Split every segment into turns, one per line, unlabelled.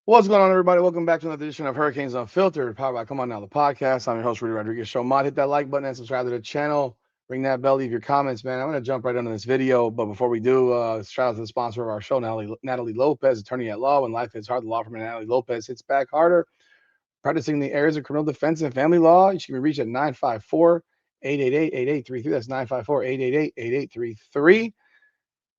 What's going on, everybody? Welcome back to another edition of Hurricanes Unfiltered, powered by Come On Now, the podcast. I'm your host, Rudy Rodriguez Show. Mod, hit that like button and subscribe to the channel. Ring that bell, leave your comments, man. I'm going to jump right into this video. But before we do, shout out to the sponsor of our show, Natalie Lopez, attorney at law. When life hits hard, the law firm of Natalie Lopez hits back harder. Practicing the areas of criminal defense and family law. You can be reached at 954-888-8833. That's 954-888-8833.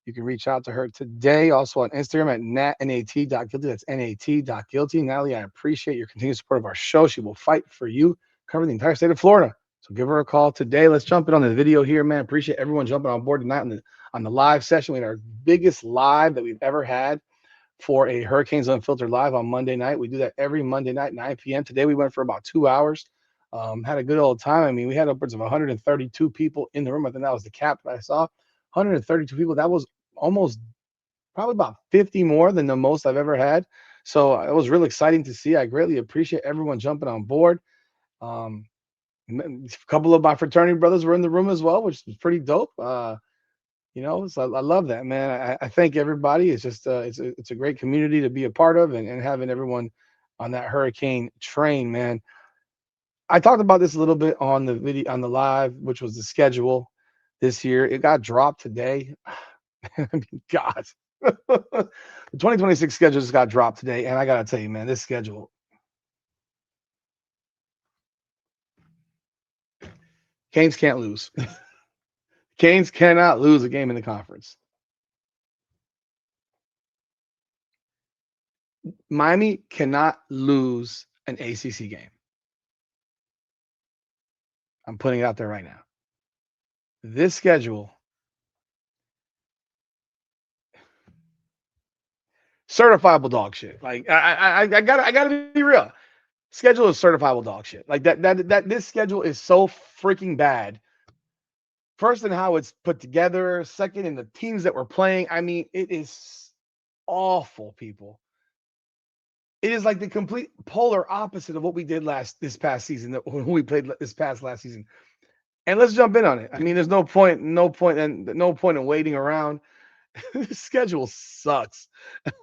You can reach out to her today. Also on Instagram at nat.guilty. That's nat.guilty. Natalie, I appreciate your continued support of our show. She will fight for you, cover the entire state of Florida. So give her a call today. Let's jump in on the video here, man. Appreciate everyone jumping on board tonight on the live session. We had our biggest live that we've ever had for a Hurricanes Unfiltered live on Monday night. We do that every Monday night, 9 p.m. Today we went for about 2 hours. Had a good old time. I mean, we had upwards of 132 people in the room. I think that was the cap that I saw. 132 people. That was almost probably about 50 more than the most I've ever had. So it was really exciting to see. I greatly appreciate everyone jumping on board. A couple of my fraternity brothers were in the room as well, which was pretty dope. So I love that, man. I thank everybody. It's just it's a great community to be a part of, and having everyone on that hurricane train, man. I talked about this a little bit on the video on the live, which was the schedule this year. It got dropped today. I mean, God, the 2026 schedule just got dropped today, and I gotta tell you, man, this schedule, Canes can't lose. Canes cannot lose a game in the conference. Miami cannot lose an ACC game. I'm putting it out there right now. This schedule, certifiable dog shit. Like I gotta be real. Schedule is certifiable dog shit. Like that this schedule is so freaking bad. First in how it's put together, second in the teams that we're playing. I mean, it is awful, people. It is like the complete polar opposite of what we did this past season, when we played this past last season. And let's jump in on it. I mean, there's no point in waiting around. The schedule sucks.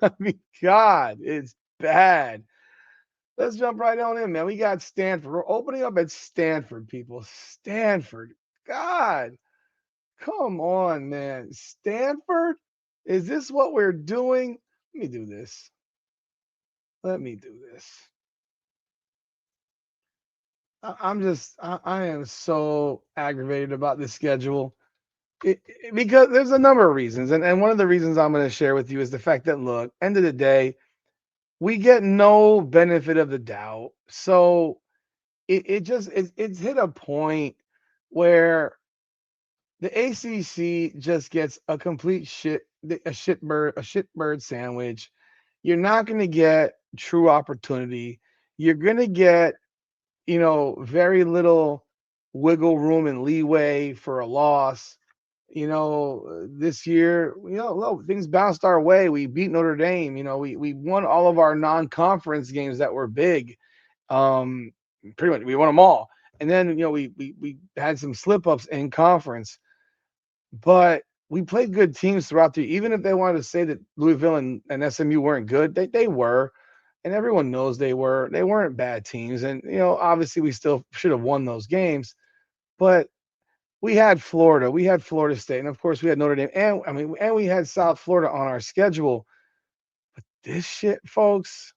I mean, God, it's bad. Let's jump right on in, man. We got Stanford. We're opening up at Stanford, people. Stanford. God, come on, man. Stanford? Is this what we're doing? Let me do this. Let me do this. I am so aggravated about this schedule. Because there's a number of reasons. And one of the reasons I'm going to share with you is the fact that, look, end of the day, we get no benefit of the doubt. So it's hit a point where the ACC just gets a complete shitbird sandwich. You're not going to get true opportunity. You're going to get, very little wiggle room and leeway for a loss. This year, things bounced our way. We beat Notre Dame. We won all of our non-conference games that were big. Pretty much, we won them all. And then, we had some slip-ups in conference. But we played good teams throughout the even if they wanted to say that Louisville and SMU weren't good, they were. And everyone knows they were. They weren't bad teams. And, obviously we still should have won those games. But we had Florida, we had Florida State, and of course we had Notre Dame, and we had South Florida on our schedule. But this shit, folks,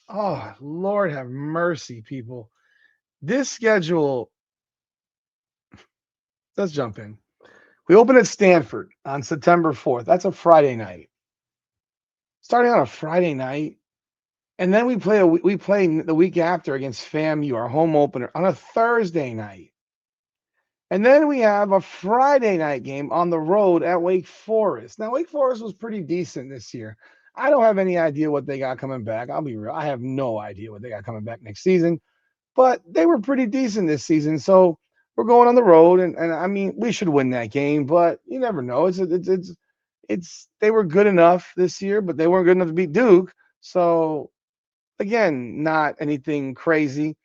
oh Lord have mercy, people. This schedule, let's jump in. We open at Stanford on September 4th. That's a Friday night. Starting on a Friday night, and then we play the week after against FAMU, our home opener, on a Thursday night. And then we have a Friday night game on the road at Wake Forest. Now, Wake Forest was pretty decent this year. I don't have any idea what they got coming back. I'll be real. I have no idea what they got coming back next season. But they were pretty decent this season. So we're going on the road, and I mean, we should win that game, but you never know. It's they were good enough this year, but they weren't good enough to beat Duke. So again, not anything crazy.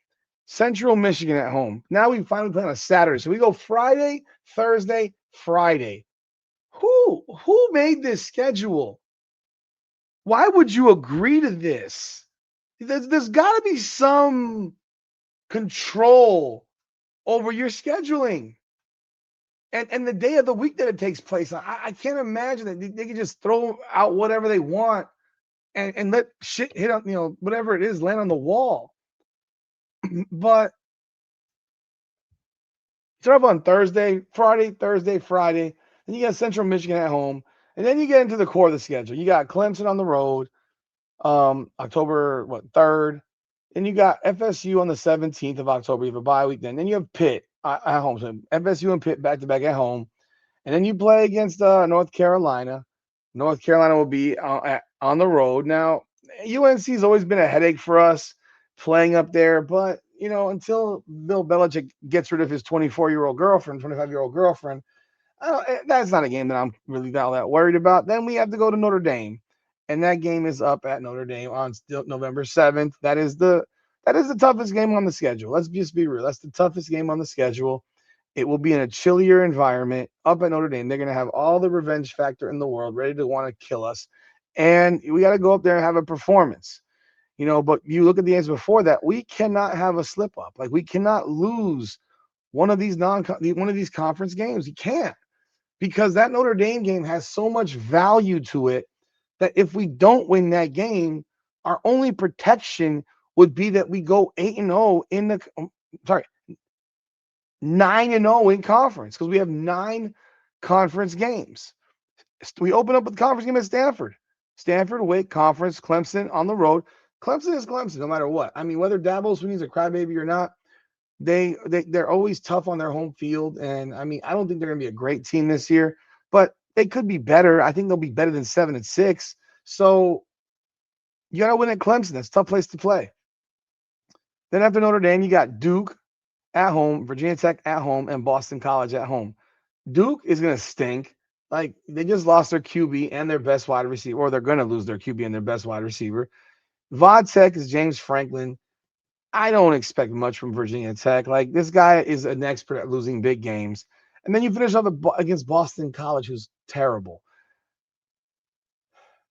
Central Michigan at home. Now we finally play on a Saturday. So we go Friday, Thursday, Friday. Who made this schedule? Why would you agree to this? There's got to be some control over your scheduling and the day of the week that it takes place. I can't imagine that they can just throw out whatever they want and let shit hit on, whatever it is, land on the wall. But start up on Thursday, Friday. Then you got Central Michigan at home. And then you get into the core of the schedule. You got Clemson on the road, October 3rd. Then you got FSU on the 17th of October. You have a bye week then. Then you have Pitt at home. So FSU and Pitt back to back at home. And then you play against North Carolina. North Carolina will be on the road. Now, UNC has always been a headache for us playing up there, but until Bill Belichick gets rid of his 24-year-old girlfriend, 25-year-old girlfriend, that's not a game that I'm really all that worried about. Then we have to go to Notre Dame, and that game is up at Notre Dame on November 7th. That is the toughest game on the schedule. Let's just be real. That's the toughest game on the schedule. It will be in a chillier environment up at Notre Dame. They're going to have all the revenge factor in the world, ready to want to kill us, and we got to go up there and have a performance. But you look at the games before that, we cannot have a slip up. Like, we cannot lose one of these conference games. You can't, because that Notre Dame game has so much value to it that if we don't win that game, our only protection would be that we go 8-0 in the sorry 9-0 in conference, because we have 9 conference games. We open up with the conference game at Stanford away, conference, Clemson on the road. Clemson is Clemson no matter what. I mean, whether Dabo Swinney's a crybaby or not, they're always tough on their home field. And I mean, I don't think they're going to be a great team this year, but they could be better. I think they'll be better than 7-6. So you got to win at Clemson. That's a tough place to play. Then after Notre Dame, you got Duke at home, Virginia Tech at home, and Boston College at home. Duke is going to stink. Like, they just lost their QB and their best wide receiver, or they're going to lose their QB and their best wide receiver. Tech is James Franklin. I don't expect much from Virginia Tech. Like, this guy is an expert at losing big games. And then you finish up against Boston College, who's terrible.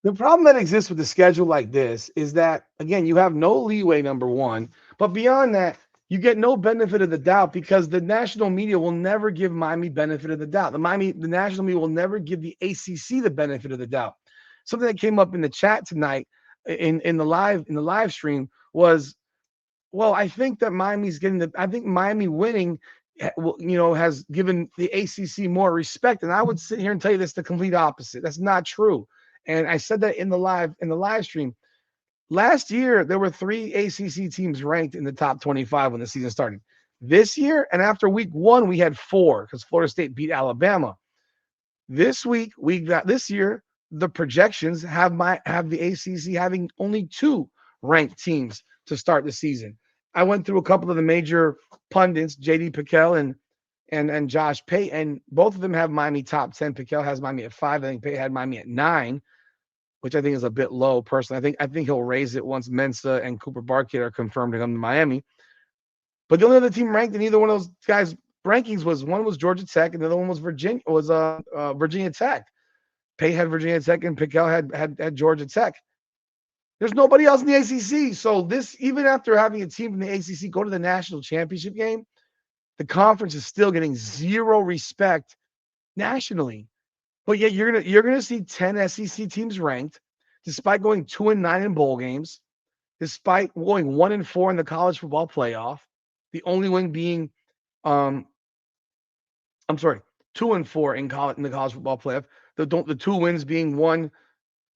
The problem that exists with the schedule like this is that, again, you have no leeway, number one. But beyond that, you get no benefit of the doubt, because the national media will never give Miami benefit of the doubt. The national media will never give the ACC the benefit of the doubt. Something that came up in the chat tonight in the live stream was, well, I think that I think Miami winning, has given the ACC more respect. And I would sit here and tell you this, the complete opposite. That's not true. And I said that in the live stream. Last year, there were 3 ACC teams ranked in the top 25 when the season started. This year, and after week 1, we had 4, because Florida State beat Alabama. This year, the projections have the ACC having only 2 ranked teams to start the season. I went through a couple of the major pundits, JD Pickell and Josh Pate, and both of them have Miami top 10. Pickell has Miami at 5. I think Pate had Miami at 9, which I think is a bit low personally. I think he'll raise it once Mensa and Cooper Barkett are confirmed to come to Miami. But the only other team ranked in either one of those guys' rankings was Georgia Tech, and the other one was Virginia Tech. Pate had Virginia Tech, and Pickell had Georgia Tech. There's nobody else in the ACC. So this, even after having a team from the ACC go to the national championship game, the conference is still getting zero respect nationally. But yet you're gonna see 10 SEC teams ranked, despite going 2-9 in bowl games, despite going 1-4 in the college football playoff. The only win being, I'm sorry, 2-4 in the college football playoff. The 2 wins being one,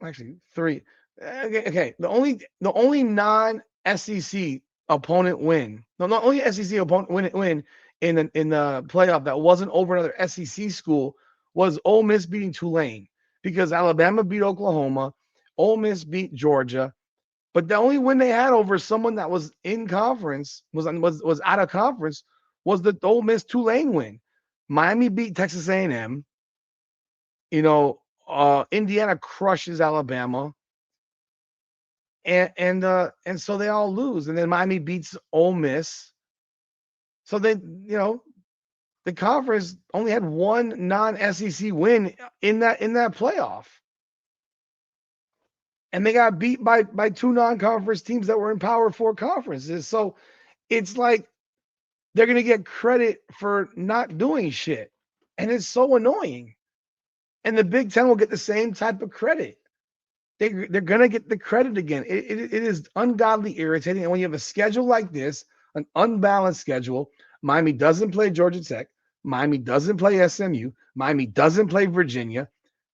actually 3. Okay. The only non-SEC opponent win. No, not only SEC opponent win in the playoff that wasn't over another SEC school was Ole Miss beating Tulane, because Alabama beat Oklahoma, Ole Miss beat Georgia, but the only win they had over someone that was in conference was out of conference was the Ole Miss Tulane win. Miami beat Texas A&M. Indiana crushes Alabama. And so they all lose, and then Miami beats Ole Miss. So the conference only had one non-SEC win in that playoff. and they got beat by two non-conference teams that were in Power Four conferences. So it's like they're going to get credit for not doing shit. And it's so annoying. And the Big Ten will get the same type of credit. They're going to get the credit again. It is ungodly irritating. And when you have a schedule like this, an unbalanced schedule, Miami doesn't play Georgia Tech. Miami doesn't play SMU. Miami doesn't play Virginia.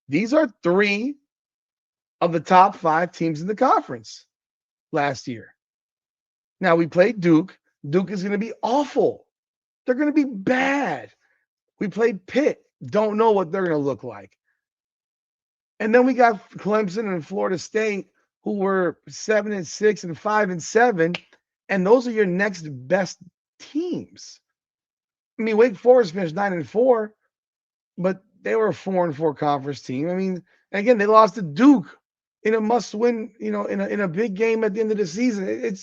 These are three of the top 5 teams in the conference last year. Now we played Duke. Duke is going to be awful. They're going to be bad. We played Pitt. Don't know what they're going to look like. And then we got Clemson and Florida State, who were 7-6 and 5-7, and those are your next best teams. I mean, Wake Forest finished 9-4, but they were a 4-4 conference team. I mean, and again, they lost to Duke in a must-win, in a big game at the end of the season.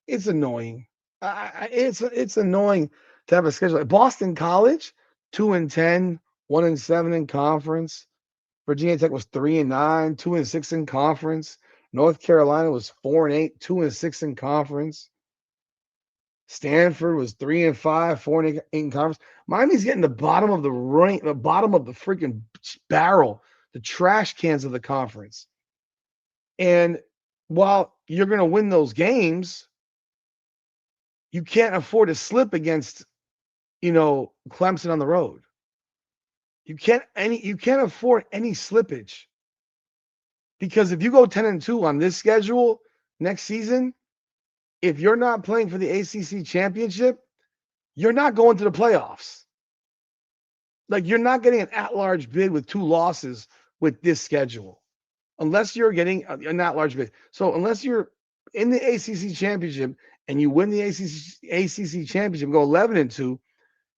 It's annoying. It's annoying to have a schedule like Boston College, 2-10, 1-7 in conference. Virginia Tech was 3-9, 2-6 in conference. North Carolina was 4-8, 2-6 in conference. Stanford was 3-5, 4-8 in conference. Miami's getting the bottom of the rank, the bottom of the freaking barrel, the trash cans of the conference. And while you're going to win those games, you can't afford to slip against, Clemson on the road. You can't afford any slippage, because if you go 10-2 on this schedule next season, if you're not playing for the ACC championship, you're not going to the playoffs. Like, you're not getting an at-large bid with 2 losses with this schedule, unless you're getting an at-large bid. So unless you're in the ACC championship and you win the ACC championship, go 11-2,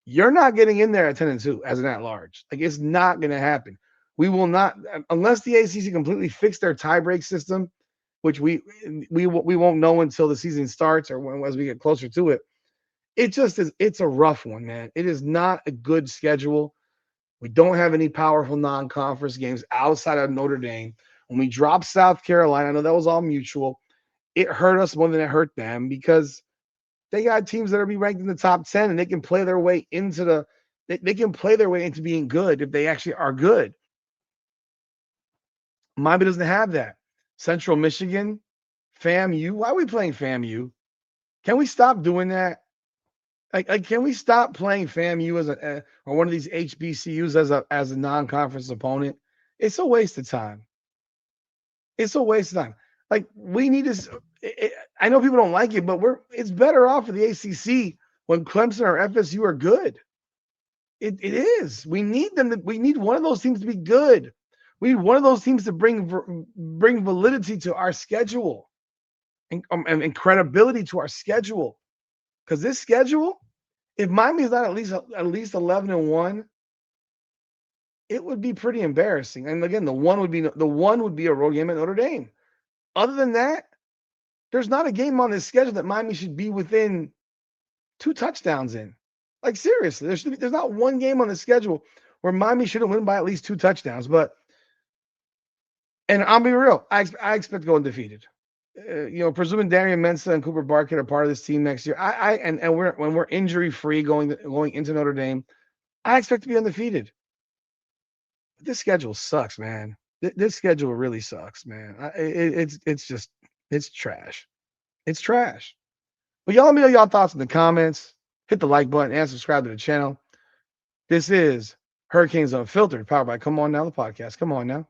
you're not getting in there at 10-2 as an at-large. Like, it's not going to happen. We will not, unless the ACC completely fix their tiebreak system, which we won't know until the season starts or as we get closer to it. It just is. It's a rough one, man. It is not a good schedule. We don't have any powerful non-conference games outside of Notre Dame. When we dropped South Carolina, I know that was all mutual. It hurt us more than it hurt them, because they got teams that are be ranked in the top 10, and they can play their way into they can play their way into being good if they actually are good. Miami doesn't have that. Central Michigan, FAMU. Why are we playing FAMU? Can we stop doing that? Like, can we stop playing FAMU as or one of these HBCUs as a non-conference opponent? It's a waste of time. It's a waste of time. Like, we need to. I know people don't like it, but it's better off for the ACC when Clemson or FSU are good. It is. We need them. We need one of those teams to be good. We need one of those teams to bring validity to our schedule and credibility to our schedule. Because this schedule, if Miami is not at least 11-1, it would be pretty embarrassing. And again, the one would be a road game at Notre Dame. Other than that, there's not a game on this schedule that Miami should be within 2 touchdowns in. Like, seriously, there's not one game on the schedule where Miami should have won by at least 2 touchdowns. And I'll be real, I expect to go undefeated. Presuming Darian Mensah and Cooper Barkett are part of this team next year, when we're injury free going into Notre Dame, I expect to be undefeated. But this schedule sucks, man. This schedule really sucks, man. It's trash. It's trash. But y'all let me know y'all thoughts in the comments. Hit the like button and subscribe to the channel. This is Hurricanes Unfiltered, powered by Come On Now, the podcast. Come on now.